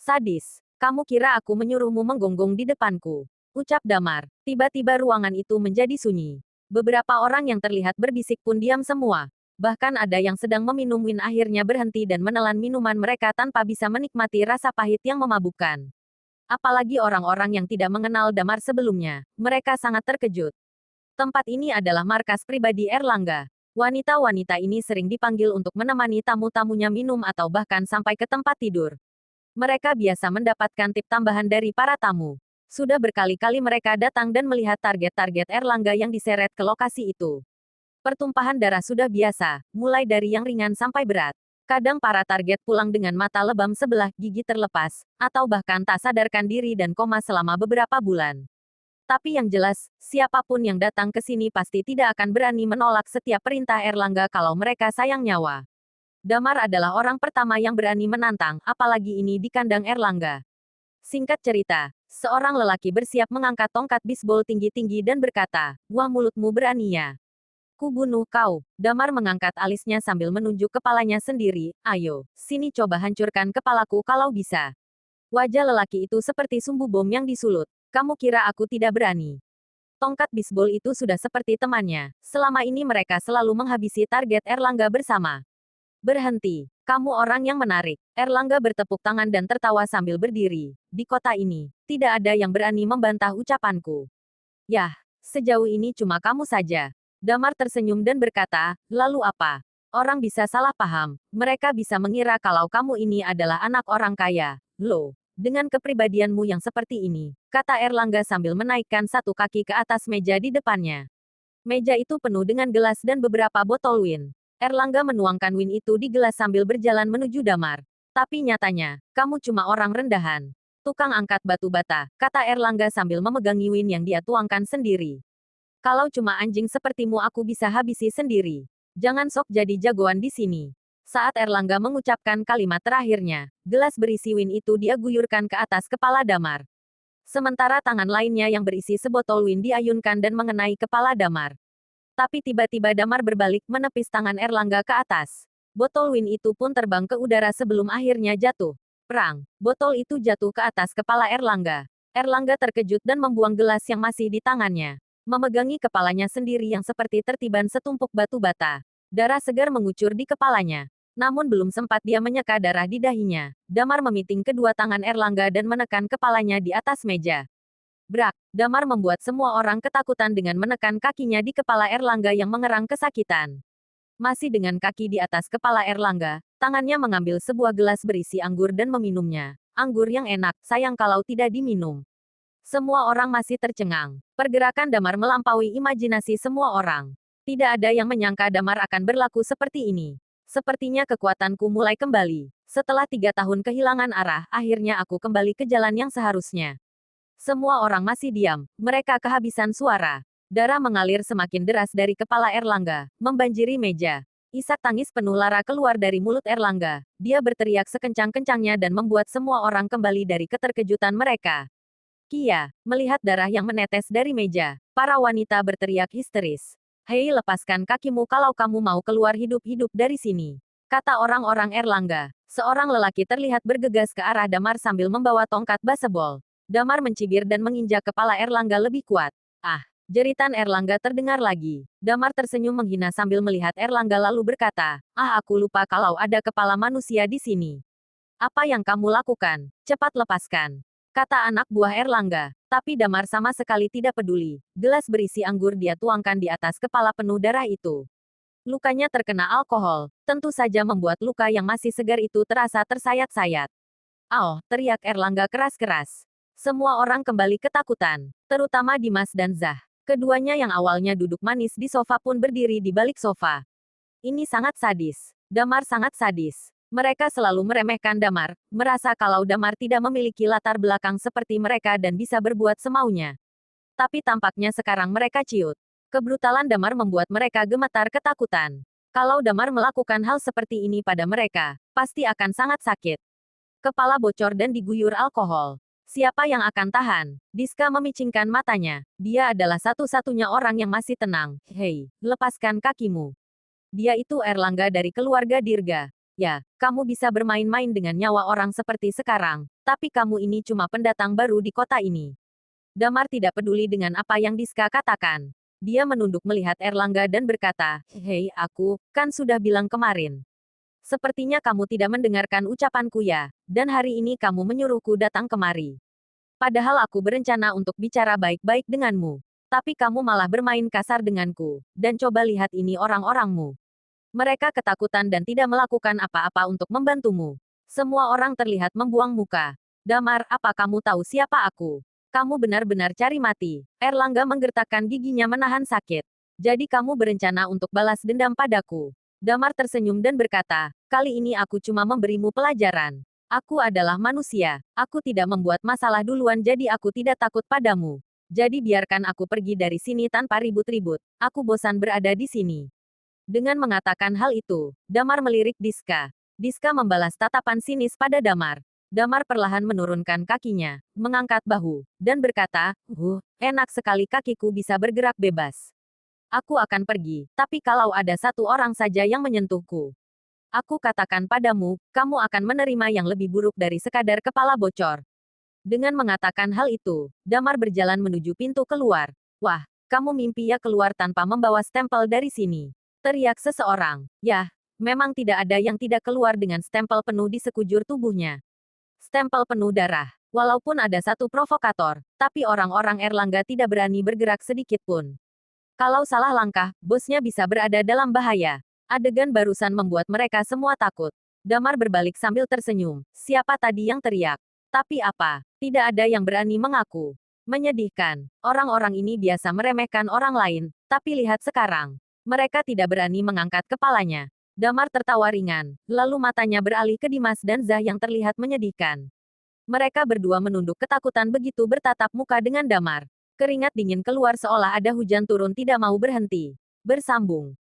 Sadis. Kamu kira aku menyuruhmu menggonggong di depanku? Ucap Damar. Tiba-tiba ruangan itu menjadi sunyi. Beberapa orang yang terlihat berbisik pun diam semua. Bahkan ada yang sedang meminum wine akhirnya berhenti dan menelan minuman mereka tanpa bisa menikmati rasa pahit yang memabukkan. Apalagi orang-orang yang tidak mengenal Damar sebelumnya. Mereka sangat terkejut. Tempat ini adalah markas pribadi Erlangga. Wanita-wanita ini sering dipanggil untuk menemani tamu-tamunya minum atau bahkan sampai ke tempat tidur. Mereka biasa mendapatkan tip tambahan dari para tamu. Sudah berkali-kali mereka datang dan melihat target-target Erlangga yang diseret ke lokasi itu. Pertumpahan darah sudah biasa, mulai dari yang ringan sampai berat. Kadang para target pulang dengan mata lebam sebelah, gigi terlepas, atau bahkan tak sadarkan diri dan koma selama beberapa bulan. Tapi yang jelas, siapapun yang datang ke sini pasti tidak akan berani menolak setiap perintah Erlangga kalau mereka sayang nyawa. Damar adalah orang pertama yang berani menantang, apalagi ini di kandang Erlangga. Singkat cerita, seorang lelaki bersiap mengangkat tongkat bisbol tinggi-tinggi dan berkata, "Wah mulutmu beraninya. Ku bunuh kau." Damar mengangkat alisnya sambil menunjuk kepalanya sendiri, "Ayo, sini coba hancurkan kepalaku kalau bisa." Wajah lelaki itu seperti sumbu bom yang disulut. "Kamu kira aku tidak berani?" Tongkat bisbol itu sudah seperti temannya. Selama ini mereka selalu menghabisi target Erlangga bersama. "Berhenti. Kamu orang yang menarik." Erlangga bertepuk tangan dan tertawa sambil berdiri. "Di kota ini, tidak ada yang berani membantah ucapanku." "Yah, sejauh ini cuma kamu saja." Damar tersenyum dan berkata, "Lalu apa? Orang bisa salah paham. Mereka bisa mengira kalau kamu ini adalah anak orang kaya. Loh, dengan kepribadianmu yang seperti ini," kata Erlangga sambil menaikkan satu kaki ke atas meja di depannya. Meja itu penuh dengan gelas dan beberapa botol wine. Erlangga menuangkan wine itu di gelas sambil berjalan menuju Damar. "Tapi nyatanya, kamu cuma orang rendahan. Tukang angkat batu bata," kata Erlangga sambil memegangi wine yang dia tuangkan sendiri. "Kalau cuma anjing sepertimu aku bisa habisi sendiri. Jangan sok jadi jagoan di sini." Saat Erlangga mengucapkan kalimat terakhirnya, gelas berisi wine itu dia guyurkan ke atas kepala Damar. Sementara tangan lainnya yang berisi sebotol wine diayunkan dan mengenai kepala Damar. Tapi tiba-tiba Damar berbalik menepis tangan Erlangga ke atas. Botol wine itu pun terbang ke udara sebelum akhirnya jatuh. Perang. Botol itu jatuh ke atas kepala Erlangga. Erlangga terkejut dan membuang gelas yang masih di tangannya. Memegangi kepalanya sendiri yang seperti tertiban setumpuk batu bata. Darah segar mengucur di kepalanya. Namun belum sempat dia menyeka darah di dahinya. Damar memiting kedua tangan Erlangga dan menekan kepalanya di atas meja. Brak! Damar membuat semua orang ketakutan dengan menekan kakinya di kepala Erlangga yang mengerang kesakitan. Masih dengan kaki di atas kepala Erlangga, tangannya mengambil sebuah gelas berisi anggur dan meminumnya. Anggur yang enak, sayang kalau tidak diminum. Semua orang masih tercengang. Pergerakan Damar melampaui imajinasi semua orang. Tidak ada yang menyangka Damar akan berlaku seperti ini. Sepertinya kekuatanku mulai kembali. Setelah 3 tahun kehilangan arah, akhirnya aku kembali ke jalan yang seharusnya. Semua orang masih diam. Mereka kehabisan suara. Darah mengalir semakin deras dari kepala Erlangga, membanjiri meja. Isak tangis penuh lara keluar dari mulut Erlangga. Dia berteriak sekencang-kencangnya dan membuat semua orang kembali dari keterkejutan mereka. "Kia!" Melihat darah yang menetes dari meja, para wanita berteriak histeris. "Hei, lepaskan kakimu kalau kamu mau keluar hidup-hidup dari sini," kata orang-orang Erlangga. Seorang lelaki terlihat bergegas ke arah Damar sambil membawa tongkat baseball. Damar mencibir dan menginjak kepala Erlangga lebih kuat. "Ah!" Jeritan Erlangga terdengar lagi. Damar tersenyum menghina sambil melihat Erlangga lalu berkata, "Ah, aku lupa kalau ada kepala manusia di sini. Apa yang kamu lakukan? Cepat lepaskan," kata anak buah Erlangga. Tapi Damar sama sekali tidak peduli. Gelas berisi anggur dia tuangkan di atas kepala penuh darah itu. Lukanya terkena alkohol, tentu saja membuat luka yang masih segar itu terasa tersayat-sayat. "Aoh!" teriak Erlangga keras-keras. Semua orang kembali ketakutan, terutama Dimas dan Zah. Keduanya yang awalnya duduk manis di sofa pun berdiri di balik sofa. Ini sangat sadis. Damar sangat sadis. Mereka selalu meremehkan Damar, merasa kalau Damar tidak memiliki latar belakang seperti mereka dan bisa berbuat semaunya. Tapi tampaknya sekarang mereka ciut. Kebrutalan Damar membuat mereka gemetar ketakutan. Kalau Damar melakukan hal seperti ini pada mereka, pasti akan sangat sakit. Kepala bocor dan diguyur alkohol. Siapa yang akan tahan? Diska memicingkan matanya. Dia adalah satu-satunya orang yang masih tenang. "Hei, lepaskan kakimu." Dia itu Erlangga dari keluarga Dirga. "Ya, kamu bisa bermain-main dengan nyawa orang seperti sekarang. Tapi kamu ini cuma pendatang baru di kota ini. Damar tidak peduli dengan apa yang Diska katakan. Dia menunduk melihat Erlangga dan berkata, "Hei, aku kan sudah bilang kemarin. Sepertinya kamu tidak mendengarkan ucapanku ya, dan hari ini kamu menyuruhku datang kemari. Padahal aku berencana untuk bicara baik-baik denganmu. Tapi kamu malah bermain kasar denganku, dan coba lihat ini orang-orangmu. Mereka ketakutan dan tidak melakukan apa-apa untuk membantumu. Semua orang terlihat membuang muka. Damar, apa kamu tahu siapa aku? Kamu benar-benar cari mati." Erlangga menggertakkan giginya menahan sakit. "Jadi kamu berencana untuk balas dendam padaku?" Damar tersenyum dan berkata, "Kali ini aku cuma memberimu pelajaran. Aku adalah manusia. Aku tidak membuat masalah duluan jadi aku tidak takut padamu. Jadi biarkan aku pergi dari sini tanpa ribut-ribut. Aku bosan berada di sini." Dengan mengatakan hal itu, Damar melirik Diska. Diska membalas tatapan sinis pada Damar. Damar perlahan menurunkan kakinya, mengangkat bahu, dan berkata, enak sekali kakiku bisa bergerak bebas. Aku akan pergi, tapi kalau ada satu orang saja yang menyentuhku, aku katakan padamu, kamu akan menerima yang lebih buruk dari sekadar kepala bocor." Dengan mengatakan hal itu, Damar berjalan menuju pintu keluar. "Wah, kamu mimpi ya keluar tanpa membawa stempel dari sini?" teriak seseorang. Yah, memang tidak ada yang tidak keluar dengan stempel penuh di sekujur tubuhnya. Stempel penuh darah. Walaupun ada satu provokator, tapi orang-orang Erlangga tidak berani bergerak sedikit pun. Kalau salah langkah, bosnya bisa berada dalam bahaya. Adegan barusan membuat mereka semua takut. Damar berbalik sambil tersenyum. Siapa tadi yang teriak? Tapi apa? Tidak ada yang berani mengaku. Menyedihkan. Orang-orang ini biasa meremehkan orang lain, tapi lihat sekarang. Mereka tidak berani mengangkat kepalanya. Damar tertawa ringan, lalu matanya beralih ke Dimas dan Zah yang terlihat menyedihkan. Mereka berdua menunduk ketakutan begitu bertatap muka dengan Damar. Keringat dingin keluar seolah ada hujan turun tidak mau berhenti. Bersambung.